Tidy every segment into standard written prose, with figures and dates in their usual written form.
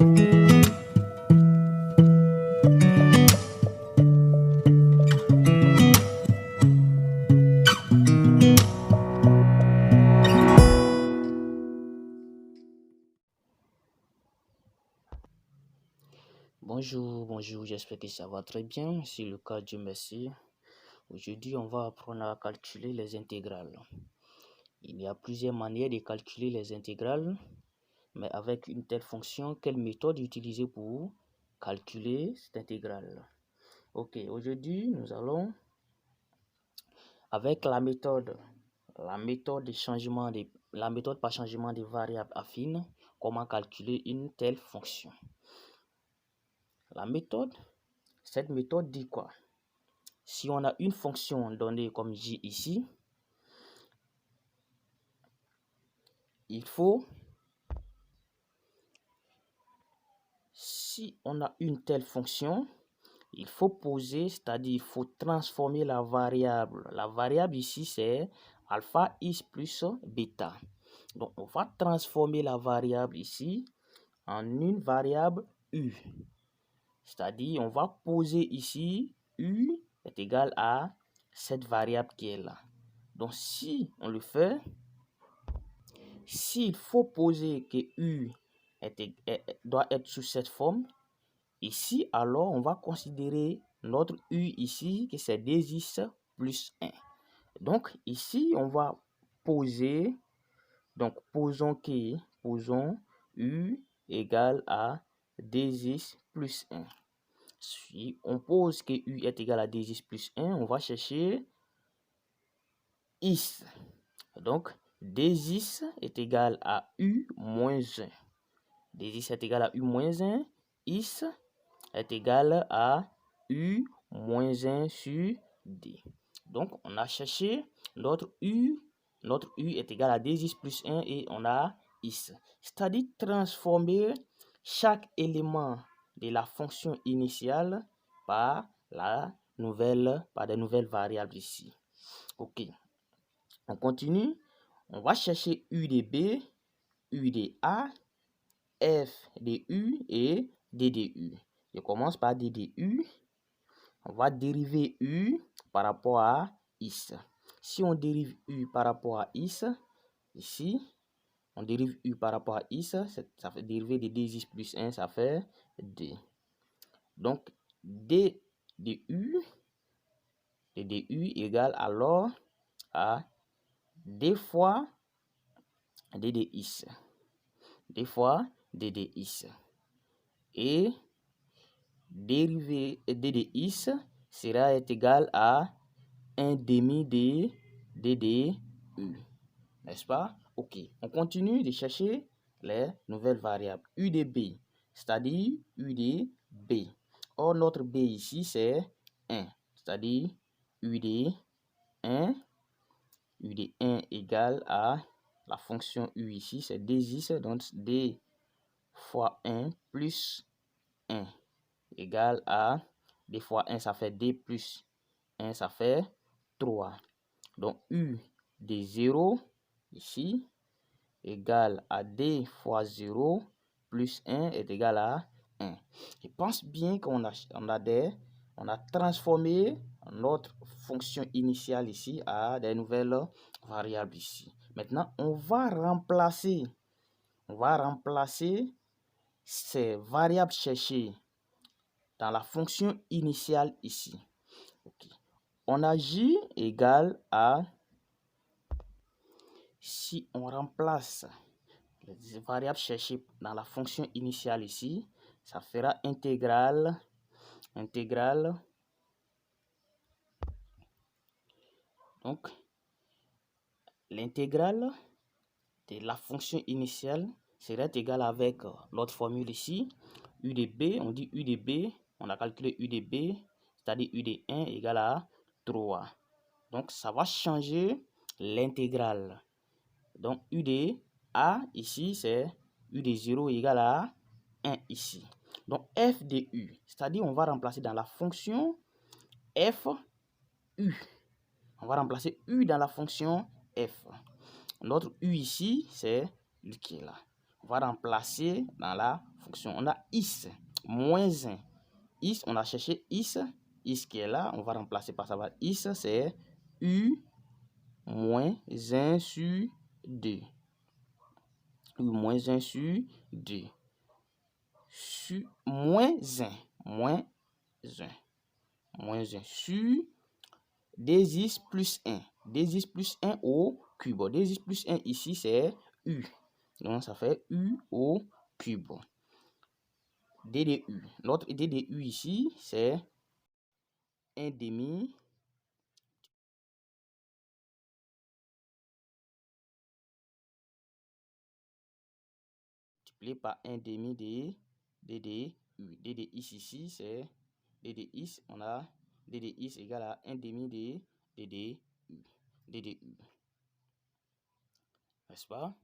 Bonjour, j'espère que ça va très bien. C'est le cas, Dieu merci. Aujourd'hui, on va apprendre à calculer les intégrales. Il y a plusieurs manières de calculer les intégrales, mais avec une telle fonction, quelle méthode utiliser pour calculer cette intégrale? Ok, aujourd'hui, nous allons avec la méthode par changement de variables affines, comment calculer une telle fonction. Cette méthode dit quoi? Si on a une fonction donnée comme j ici, si on a une telle fonction, il faut poser, c'est-à-dire il faut transformer la variable. La variable ici, c'est alpha x plus bêta. Donc, on va transformer la variable ici en une variable u. C'est-à-dire, on va poser ici u est égal à cette variable qui est là. Donc, si on le fait, s'il faut poser que u doit être sous cette forme, ici, alors, on va considérer notre u ici, que c'est 2x plus 1. Donc, ici, on va poser, donc, posons u égale à 2x plus 1. Si on pose que u est égal à 2x plus 1, on va chercher x. Donc, 2x est égal à u moins 1. 2x est égal à u moins 1. X est égal à u moins 1 sur d. Donc, on a cherché notre u. Notre u est égal à 2x plus 1 et on a x. C'est-à-dire transformer chaque élément de la fonction initiale par des nouvelles variables ici. Ok. On continue. On va chercher u de b, u de a, f de u et d de u. Je commence par d de u. On va dériver u par rapport à x. Si on dérive u par rapport à x, ici, on dérive u par rapport à x, ça fait dériver de 2x plus 1, ça fait d. Donc, d de u égale alors à d fois d de x. D fois d de x. Et dérivé d de x sera égal à 1 demi de d de u. N'est-ce pas? Ok. On continue de chercher les nouvelles variables. U de b, c'est-à-dire u de b. Or, notre b ici, c'est 1. C'est-à-dire u de 1. U de 1 égale à la fonction u ici, c'est 2x. Donc, d fois 1 plus 1 égale à d fois 1, ça fait d plus 1, ça fait 3. Donc, u de 0 ici égale à d fois 0 plus 1 est égal à 1. Je pense bien qu'on a transformé notre fonction initiale ici à des nouvelles variables ici. Maintenant, on va remplacer ces variables cherchées dans la fonction initiale ici. Okay. On a j égale à, si on remplace les variables cherchées dans la fonction initiale ici, ça fera intégrale. Donc, l'intégrale de la fonction initiale serait égale avec l'autre formule ici. U de b, on dit u de b, on a calculé u de b, c'est-à-dire u de 1 égale à 3. Donc, ça va changer l'intégrale. Donc, u de a ici, c'est u de 0 égale à 1 ici. Donc, f de u, c'est-à-dire on va remplacer dans la fonction f, u. On va remplacer u dans la fonction f. Notre u ici, c'est lui qui est là. on va remplacer dans la fonction. On a is, moins 1. Is, on a cherché is qui est là, on va remplacer par ça. Is, c'est u moins 1 sur 2. U moins 1 sur 2. Moins 1. Moins 1. Moins 1 sur 2x plus 1. 2x plus 1 au cube. 2x plus 1 ici, c'est u. Donc, ça fait u au cube. D de u. Notre d de u ici, c'est 1 demi multiplié par 1 demi de d de u. D de ici, c'est d de is. On a d de is égale à 1 demi de d de u. D de u. N'est-ce pas?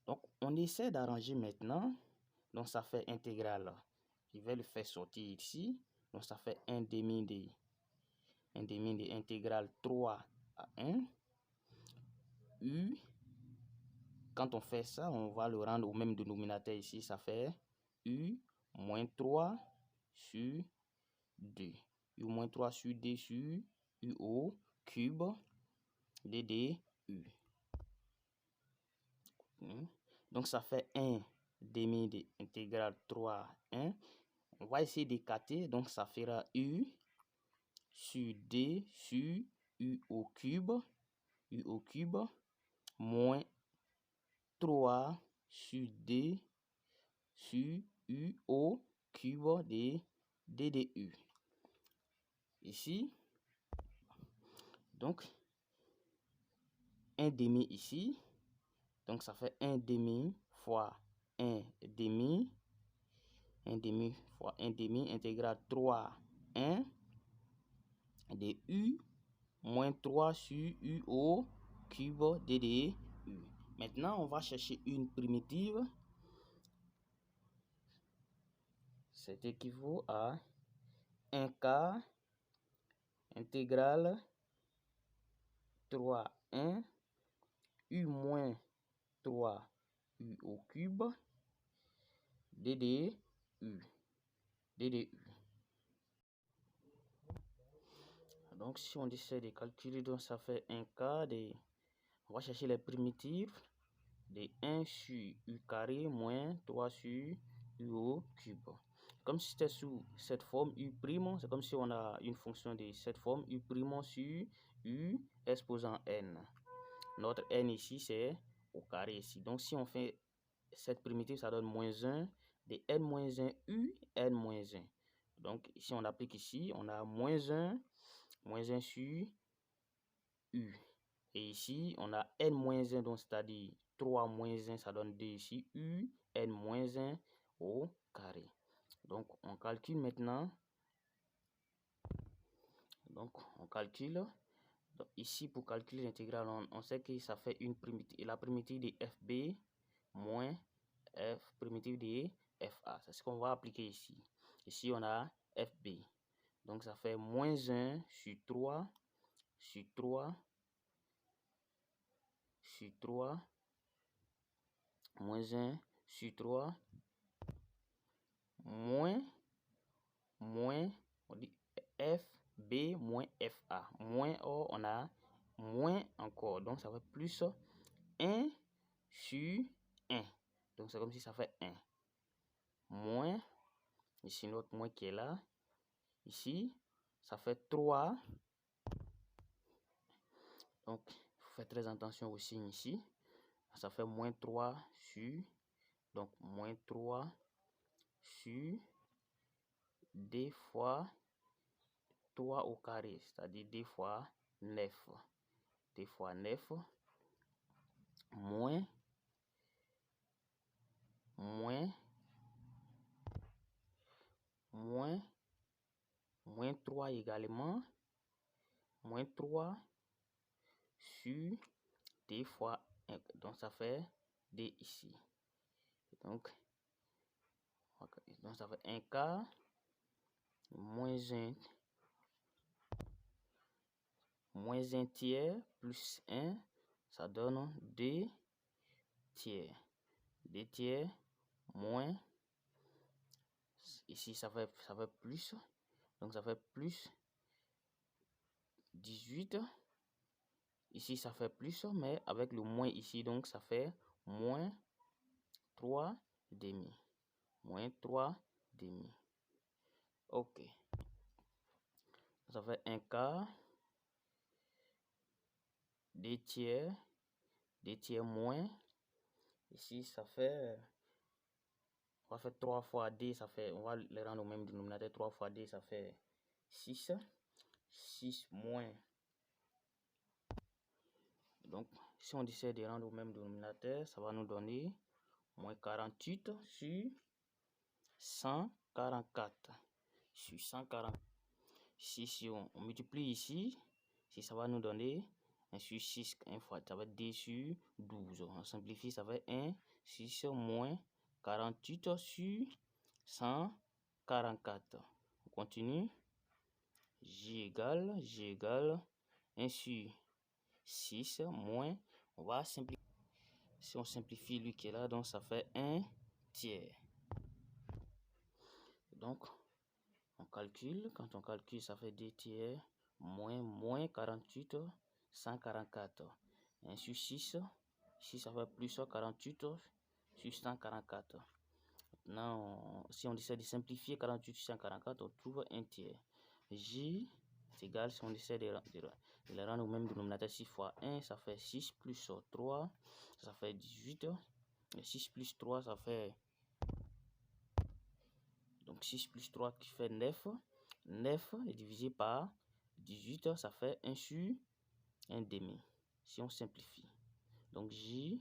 Donc, on essaie d'arranger maintenant. Donc, ça fait intégrale. Je vais le faire sortir ici. Donc, ça fait 1 demi de intégrale 3 à 1. U. Quand on fait ça, on va le rendre au même dénominateur ici. Ça fait U moins 3 sur 2. U moins 3 sur 2 sur U au cube d de U. Donc, ça fait 1 demi de intégrale 3 à 1. On va essayer d'écarter. Donc, ça fera U sur D sur U au cube moins 3 sur D sur U au cube de D de U. Ici, donc, 1 demi ici. Donc, ça fait 1 demi fois 1 demi. 1 demi fois 1 demi, intégrale 3, 1 de U moins 3 sur U au cube d de U. Maintenant, on va chercher une primitive. C'est équivaut à 1 quart intégrale 3, 1 U moins 3 U au cube d de U. D de U. Donc, si on essaie de calculer, donc ça fait 1 quart de... On va chercher les primitives de 1 sur U carré moins 3 sur U au cube. Comme si c'était sous cette forme U', c'est comme si on a une fonction de cette forme U' sur U exposant n. Notre n ici, c'est au carré ici. Donc, si on fait cette primitive, ça donne moins 1 de n moins 1 U, n moins 1. Donc, si on applique ici, on a moins 1 sur U. Et ici, on a n moins 1, donc c'est-à-dire 3 moins 1, ça donne 2 ici, U, n moins 1 au carré. Donc, on calcule maintenant. Donc, on calcule. Donc, ici, pour calculer l'intégrale, on sait que ça fait une primitive, la primitive de FB moins F primitive de FA. C'est ce qu'on va appliquer ici. Ici, on a FB. Donc, ça fait moins 1 sur 3 sur 3 sur 3 moins 1 sur 3 moins on dit FB moins FA. Moins, oh, on a moins encore. Donc, ça fait plus 1 sur 1. Donc, c'est comme si ça fait 1. Moins, ici notre moins qui est là. Ici, ça fait 3. Donc, il faut faire très attention au signe ici. Ça fait moins 3 sur, donc moins 3 sur 2 fois 3 au carré, c'est-à-dire 2 fois 9. 2 fois 9 moins 3 également, moins 3 sur 2 fois 1. Donc, ça fait 2 ici. Donc ça fait 1 quart moins 1 tiers plus 1, ça donne 2 tiers. 2 tiers moins, ici ça fait plus, donc ça fait plus 18. Ici ça fait plus, mais avec le moins ici, donc ça fait moins 3 demi. Moins 3 demi. Ok. Ça fait 1 quart. 2 tiers. 2 tiers moins. Ici ça fait, on va faire 3 fois d, ça fait, on va les rendre au même dénominateur. 3 fois d, ça fait 6. 6 moins. Donc, si on décide de rendre au même dénominateur, ça va nous donner moins 48 sur 144. Sur 140. Si on multiplie ici, si ça va nous donner 1 sur 6, 1 fois, ça va être 2 sur 12. On simplifie, ça fait 1, 6 moins 48 sur 144. On continue. J égale 1 sur 6 moins, on va simplifier. Si on simplifie lui qui est là, donc ça fait 1 tiers. Donc, on calcule. Quand on calcule, ça fait 2 tiers moins 48, 144. 1 sur 6. Ici, ça fait plus 48 sur 144. Maintenant, si on essaie de simplifier 48 sur 144, on trouve 1 tiers. J est égal, si on essaie de le rendre au même dénominateur, 6 fois 1, ça fait 6 plus 3, ça fait 18. Et 6 plus 3, ça fait... Donc 6 plus 3 qui fait 9. 9 est divisé par 18, ça fait 1 sur 1 demi. Si on simplifie. Donc J,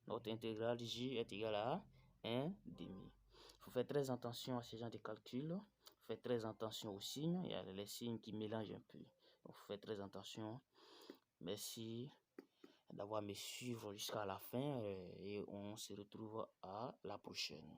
notre intégrale J est égale à 1 demi. Il faut faire très attention à ce genre de calcul. Faites très attention aux signes. Il y a les signes qui mélangent un peu. Donc faites très attention. Merci d'avoir me suivre jusqu'à la fin et on se retrouve à la prochaine.